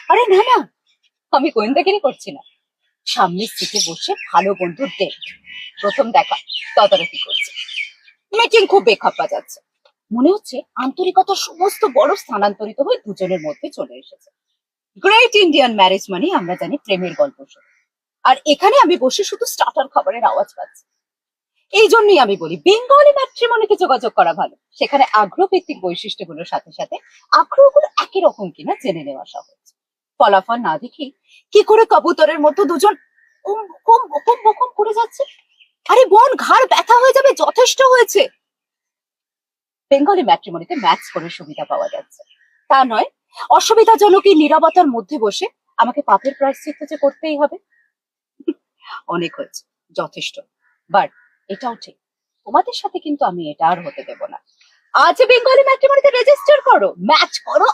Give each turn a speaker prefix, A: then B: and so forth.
A: আরে না না, আমি গোয়েন্দাগিরি করছি না। সামনের সিটে বসে ভালো বন্ধুর ডেট, প্রথম দেখা, তদারকি করছে। মিটিং খুব বেখাপ্পা যাচ্ছে। মনে হচ্ছে আন্তরিকতার সমস্ত বরফ স্থানান্তরিত হয়ে দুজনের মধ্যে চলে এসেছে। গ্রেট ইন্ডিয়ান ম্যারেজ মানে আমরা জানি প্রেমের গল্প শুনে। আর এখানে আমি বসে শুধু স্টার্টার খাবারের আওয়াজ পাচ্ছি। এই জন্যই আমি বলি বেঙ্গলি ম্যাট্রিমনিতে যোগাযোগ করা ভালো। সেখানে আগ্রহ ভিত্তিক বৈশিষ্ট্যগুলোর সাথে সাথে আগ্রহগুলো একই রকম কিনা জেনে নেওয়া সহজ। ফলাফল না দেখি কি করে কবুতরের মতো দুজন কুম কুম বকুম বকুম করে যাচ্ছে। আরে বোন, ঘাড় ব্যথা হয়ে যাবে, যথেষ্ট হয়েছে। বেঙ্গলি ম্যাট্রিমনিতে ম্যাচ করে সুবিধা পাওয়া যাচ্ছে তা নয়, অসুবিধাজনক এই নীরবতার মধ্যে বসে আমাকে পাপের প্রায়শ্চিত্ত যে করতেই হবে। অনেক হয়েছে, যথেষ্ট। বাট এটাও ঠিক, তোমাদের সাথে কিন্তু আমি এটা আর হতে দেব না। আজ বেঙ্গলি ম্যাট্রিমনিতে রেজিস্টার করো, ম্যাচ করো,